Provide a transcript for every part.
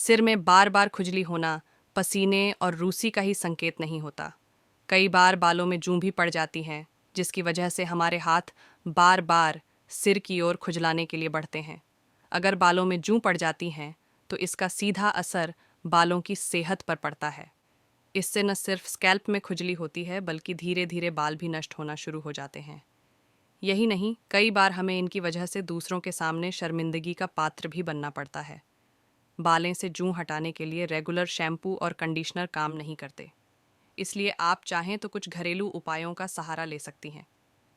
सिर में बार बार खुजली होना पसीने और रूसी का ही संकेत नहीं होता। कई बार बालों में जूं भी पड़ जाती हैं, जिसकी वजह से हमारे हाथ बार बार सिर की ओर खुजलाने के लिए बढ़ते हैं। अगर बालों में जूं पड़ जाती हैं तो इसका सीधा असर बालों की सेहत पर पड़ता है। इससे न सिर्फ स्कैल्प में खुजली होती है, बल्कि धीरे धीरे बाल भी नष्ट होना शुरू हो जाते हैं। यही नहीं, कई बार हमें इनकी वजह से दूसरों के सामने शर्मिंदगी का पात्र भी बनना पड़ता है। बालें से जूं हटाने के लिए रेगुलर शैम्पू और कंडीशनर काम नहीं करते, इसलिए आप चाहें तो कुछ घरेलू उपायों का सहारा ले सकती हैं।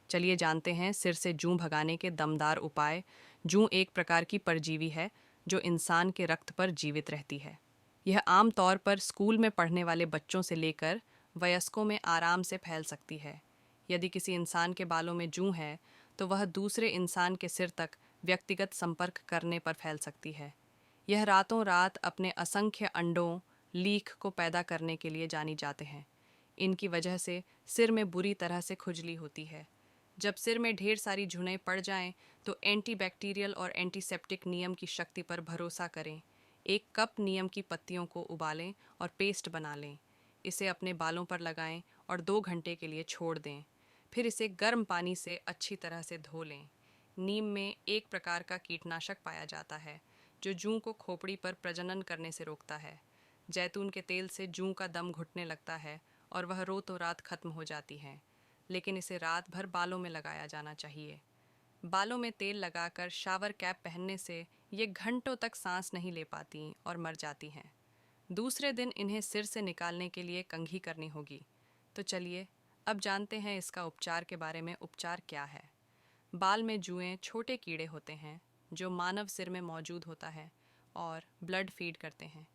चलिए जानते हैं सिर से जूं भगाने के दमदार उपाय। जूं एक प्रकार की परजीवी है जो इंसान के रक्त पर जीवित रहती है। यह आम तौर पर स्कूल में पढ़ने वाले बच्चों से लेकर वयस्कों में आराम से फैल सकती है। यदि किसी इंसान के बालों में जूं है तो वह दूसरे इंसान के सिर तक व्यक्तिगत संपर्क करने पर फैल सकती है। यह रातों रात अपने असंख्य अंडों लीख को पैदा करने के लिए जानी जाते हैं। इनकी वजह से सिर में बुरी तरह से खुजली होती है। जब सिर में ढेर सारी झुर्रियाँ पड़ जाएं तो एंटीबैक्टीरियल और एंटीसेप्टिक नियम की शक्ति पर भरोसा करें। एक कप नीम की पत्तियों को उबालें और पेस्ट बना लें। इसे अपने बालों पर लगाएं और 2 घंटे के लिए छोड़ दें। फिर इसे गर्म पानी से अच्छी तरह से धो लें। नीम में एक प्रकार का कीटनाशक पाया जाता है जो जूं को खोपड़ी पर प्रजनन करने से रोकता है। जैतून के तेल से जूं का दम घुटने लगता है और वह रातों रात खत्म हो जाती है, लेकिन इसे रात भर बालों में लगाया जाना चाहिए। बालों में तेल लगाकर शावर कैप पहनने से ये घंटों तक सांस नहीं ले पाती और मर जाती हैं। दूसरे दिन इन्हें सिर से निकालने के लिए कंघी करनी होगी। तो चलिए अब जानते हैं इसका उपचार के बारे में। उपचार क्या है? बाल में जुएं छोटे कीड़े होते हैं जो मानव सिर में मौजूद होता है और ब्लड फीड करते हैं।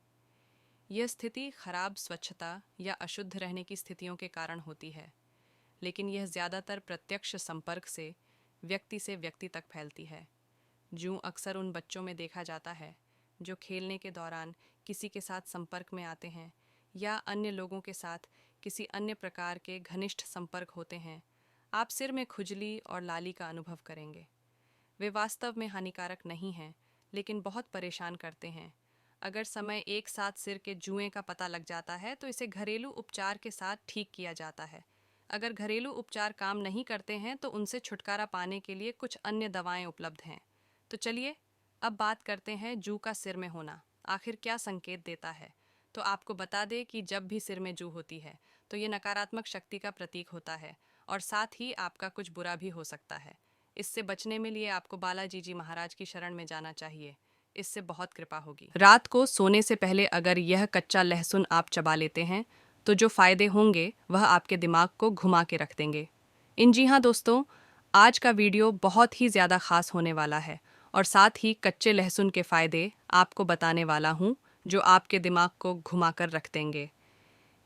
यह स्थिति खराब स्वच्छता या अशुद्ध रहने की स्थितियों के कारण होती है, लेकिन यह ज़्यादातर प्रत्यक्ष संपर्क से व्यक्ति तक फैलती है। जूं अक्सर उन बच्चों में देखा जाता है जो खेलने के दौरान किसी के साथ संपर्क में आते हैं या अन्य लोगों के साथ किसी अन्य प्रकार के घनिष्ठ संपर्क होते हैं। आप सिर में खुजली और लाली का अनुभव करेंगे। वे वास्तव में हानिकारक नहीं हैं, लेकिन बहुत परेशान करते हैं। अगर समय एक साथ सिर के जुएं का पता लग जाता है तो इसे घरेलू उपचार के साथ ठीक किया जाता है। अगर घरेलू उपचार काम नहीं करते हैं तो उनसे छुटकारा पाने के लिए कुछ अन्य दवाएं उपलब्ध हैं। तो चलिए अब बात करते हैं जू का सिर में होना आखिर क्या संकेत देता है। तो आपको बता दें कि जब भी सिर में जू होती है तो ये नकारात्मक शक्ति का प्रतीक होता है और साथ ही आपका कुछ बुरा भी हो सकता है। इससे बचने में लिए आपको बालाजी जी महाराज की शरण में जाना चाहिए। इससे बहुत कृपा होगी। रात को सोने से पहले अगर यह कच्चा लहसुन आप चबा लेते हैं तो जो फायदे होंगे वह आपके दिमाग को घुमा के रख देंगे। जी हाँ दोस्तों, आज का वीडियो बहुत ही ज़्यादा खास होने वाला है और साथ ही कच्चे लहसुन के फायदे आपको बताने वाला हूँ जो आपके दिमाग को घुमा कर रख देंगे।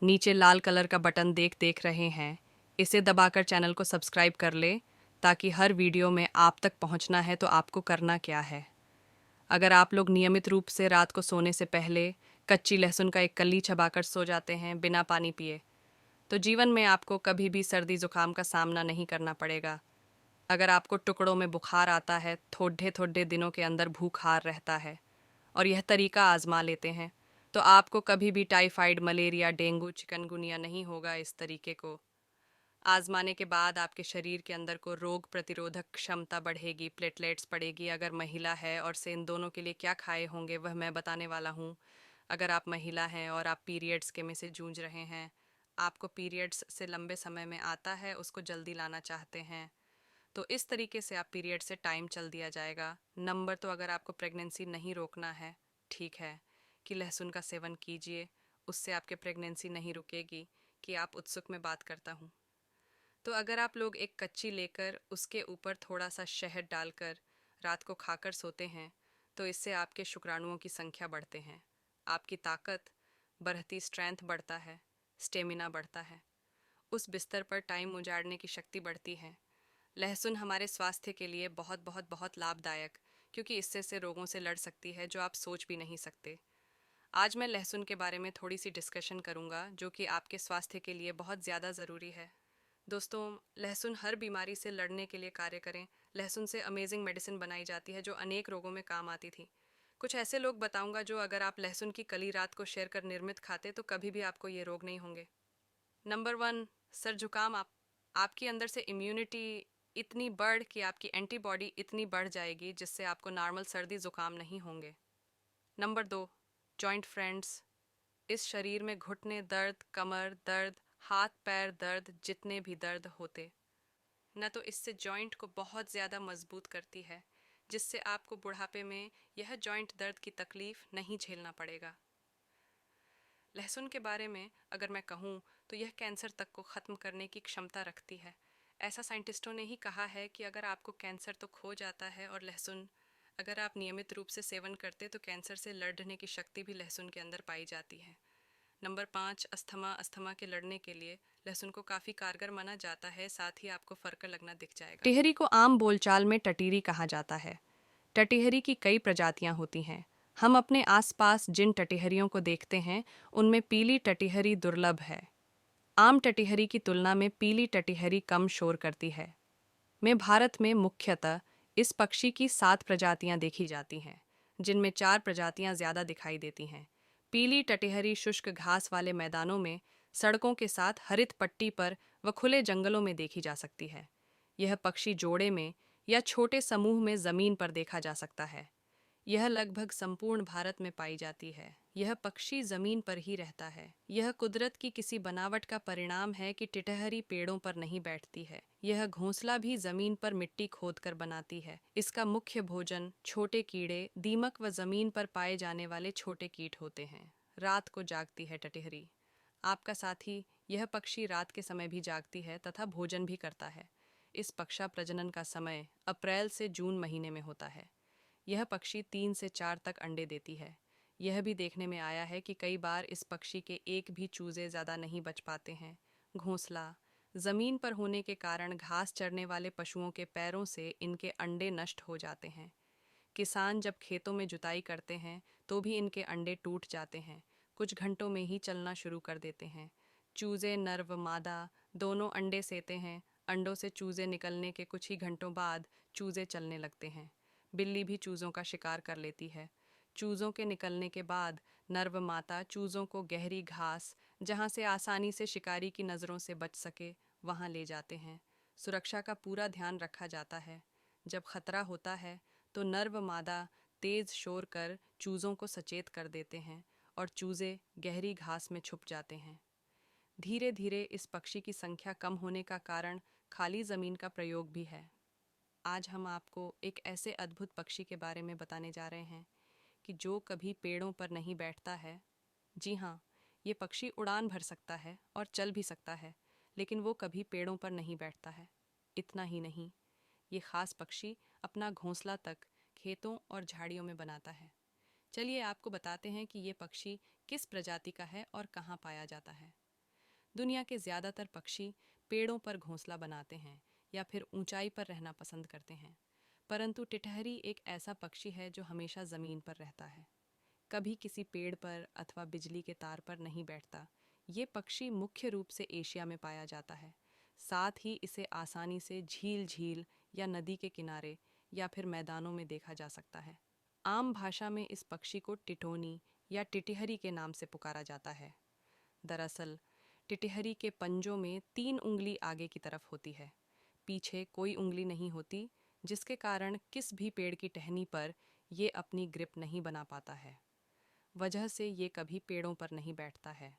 नीचे लाल कलर का बटन देख रहे हैं, इसे दबाकर चैनल को सब्सक्राइब कर ले ताकि हर वीडियो में आप तक पहुंचना है तो आपको करना क्या है। अगर आप लोग नियमित रूप से रात को सोने से पहले कच्ची लहसुन का एक कली चबाकर सो जाते हैं बिना पानी पिए, तो जीवन में आपको कभी भी सर्दी जुकाम का सामना नहीं करना पड़ेगा। अगर आपको टुकड़ों में बुखार आता है, थोड़े थोड़े दिनों के अंदर भूखार रहता है और यह तरीका आजमा लेते हैं, तो आपको कभी भी टाइफाइड, मलेरिया, डेंगू, चिकनगुनिया नहीं होगा। इस तरीके को आजमाने के बाद आपके शरीर के अंदर को रोग प्रतिरोधक क्षमता बढ़ेगी, प्लेटलेट्स बढ़ेगी। अगर महिला है और से इन दोनों के लिए क्या खाए होंगे वह मैं बताने वाला हूँ। अगर आप महिला हैं और आप पीरियड्स के में से जूझ रहे हैं, आपको पीरियड्स से लंबे समय में आता है, उसको जल्दी लाना चाहते हैं, तो इस तरीके से आप पीरियड से टाइम चल दिया जाएगा। नंबर तो अगर आपको प्रेगनेंसी नहीं रोकना है, ठीक है, कि लहसुन का सेवन कीजिए, उससे आपके प्रेगनेंसी नहीं रुकेगी, कि आप उत्सुक में बात करता हूँ। तो अगर आप लोग एक कच्ची लेकर उसके ऊपर थोड़ा सा शहद डालकर रात को खाकर सोते हैं तो इससे आपके शुक्राणुओं की संख्या बढ़ते हैं, आपकी ताकत बढ़ती, स्ट्रेंथ बढ़ता है, स्टेमिना बढ़ता है, उस बिस्तर पर टाइम उजाड़ने की शक्ति बढ़ती है। लहसुन हमारे स्वास्थ्य के लिए बहुत बहुत बहुत लाभदायक, क्योंकि इससे से रोगों से लड़ सकती है जो आप सोच भी नहीं सकते। आज मैं लहसुन के बारे में थोड़ी सी डिस्कशन करूंगा जो कि आपके स्वास्थ्य के लिए बहुत ज़्यादा ज़रूरी है। दोस्तों, लहसुन हर बीमारी से लड़ने के लिए कार्य करें। लहसुन से अमेजिंग मेडिसिन बनाई जाती है जो अनेक रोगों में काम आती थी। कुछ ऐसे लोग बताऊंगा जो अगर आप लहसुन की कली रात को शेयर कर निर्मित खाते तो कभी भी आपको ये रोग नहीं होंगे। नंबर 1, सर जुकाम। आपके अंदर से इम्यूनिटी इतनी बढ़ कि आपकी एंटीबॉडी इतनी बढ़ जाएगी जिससे आपको नॉर्मल सर्दी जुकाम नहीं होंगे। Number 2, joint friends. इस शरीर में घुटने दर्द, कमर दर्द, हाथ पैर दर्द, जितने भी दर्द होते न तो इससे जॉइंट को बहुत ज़्यादा मजबूत करती है, जिससे आपको बुढ़ापे में यह जॉइंट दर्द की तकलीफ़ नहीं झेलना पड़ेगा। लहसुन के बारे में अगर मैं कहूँ तो यह कैंसर तक को ख़त्म करने की क्षमता रखती है। ऐसा साइंटिस्टों ने ही कहा है कि अगर आपको कैंसर तो खो जाता है और लहसुन अगर आप नियमित रूप से सेवन करते तो कैंसर से लड़ने की शक्ति भी लहसुन के अंदर पाई जाती है। नंबर 5, अस्थमा के लड़ने के लिए लहसुन को काफ़ी कारगर माना जाता है, साथ ही आपको फर्क लगना दिख जाएगा। टिहरी को आम बोलचाल में टटीरी कहा जाता है। टटिहरी की कई प्रजातियां होती हैं। हम अपने आसपास जिन टटिहरियों को देखते हैं उनमें पीली टटिहरी दुर्लभ है। आम टटिहरी की तुलना में पीली टटिहरी कम शोर करती है। भारत में मुख्यतः इस पक्षी की 7 प्रजातियां देखी जाती हैं, जिनमें 4 प्रजातियां ज़्यादा दिखाई देती हैं। पीली टटिहरी शुष्क घास वाले मैदानों में, सड़कों के साथ हरित पट्टी पर व खुले जंगलों में देखी जा सकती है। यह पक्षी जोड़े में या छोटे समूह में ज़मीन पर देखा जा सकता है। यह लगभग संपूर्ण भारत में पाई जाती है। यह पक्षी जमीन पर ही रहता है। यह कुदरत की किसी बनावट का परिणाम है कि टिटहरी पेड़ों पर नहीं बैठती है। यह घोंसला भी जमीन पर मिट्टी खोदकर बनाती है। इसका मुख्य भोजन छोटे कीड़े, दीमक व जमीन पर पाए जाने वाले छोटे कीट होते हैं। रात को जागती है टिटहरी। आपका साथी यह पक्षी रात के समय भी जागती है तथा भोजन भी करता है। इस पक्षा प्रजनन का समय अप्रैल से जून महीने में होता है। यह पक्षी 3 से 4 तक अंडे देती है। यह भी देखने में आया है कि कई बार इस पक्षी के एक भी चूजे ज़्यादा नहीं बच पाते हैं। घोंसला ज़मीन पर होने के कारण घास चरने वाले पशुओं के पैरों से इनके अंडे नष्ट हो जाते हैं। किसान जब खेतों में जुताई करते हैं तो भी इनके अंडे टूट जाते हैं। कुछ घंटों में ही चलना शुरू कर देते हैं। चूजे नर व मादा दोनों अंडे सेते हैं। अंडों से चूजे निकलने के कुछ ही घंटों बाद चूजे चलने लगते हैं। बिल्ली भी चूज़ों का शिकार कर लेती है। चूज़ों के निकलने के बाद नर व माता चूज़ों को गहरी घास, जहाँ से आसानी से शिकारी की नज़रों से बच सके, वहाँ ले जाते हैं। सुरक्षा का पूरा ध्यान रखा जाता है। जब खतरा होता है तो नर व मादा तेज शोर कर चूज़ों को सचेत कर देते हैं और चूज़े गहरी घास में छुप जाते हैं। धीरे धीरे इस पक्षी की संख्या कम होने का कारण खाली ज़मीन का प्रयोग भी है। आज हम आपको एक ऐसे अद्भुत पक्षी के बारे में बताने जा रहे हैं कि जो कभी पेड़ों पर नहीं बैठता है। जी हाँ, ये पक्षी उड़ान भर सकता है और चल भी सकता है, लेकिन वो कभी पेड़ों पर नहीं बैठता है। इतना ही नहीं, ये खास पक्षी अपना घोंसला तक खेतों और झाड़ियों में बनाता है। चलिए आपको बताते हैं कि ये पक्षी किस प्रजाति का है और कहाँ पाया जाता है। दुनिया के ज़्यादातर पक्षी पेड़ों पर घोंसला बनाते हैं या फिर ऊंचाई पर रहना पसंद करते हैं, परंतु टिटहरी एक ऐसा पक्षी है जो हमेशा ज़मीन पर रहता है। कभी किसी पेड़ पर अथवा बिजली के तार पर नहीं बैठता। ये पक्षी मुख्य रूप से एशिया में पाया जाता है। साथ ही इसे आसानी से झील या नदी के किनारे या फिर मैदानों में देखा जा सकता है। आम भाषा में इस पक्षी को टिटोनी या टिटिहरी के नाम से पुकारा जाता है। दरअसल टिटिहरी के पंजों में 3 उंगली आगे की तरफ होती है, पीछे कोई उंगली नहीं होती, जिसके कारण किस भी पेड़ की टहनी पर ये अपनी ग्रिप नहीं बना पाता है। वजह से ये कभी पेड़ों पर नहीं बैठता है।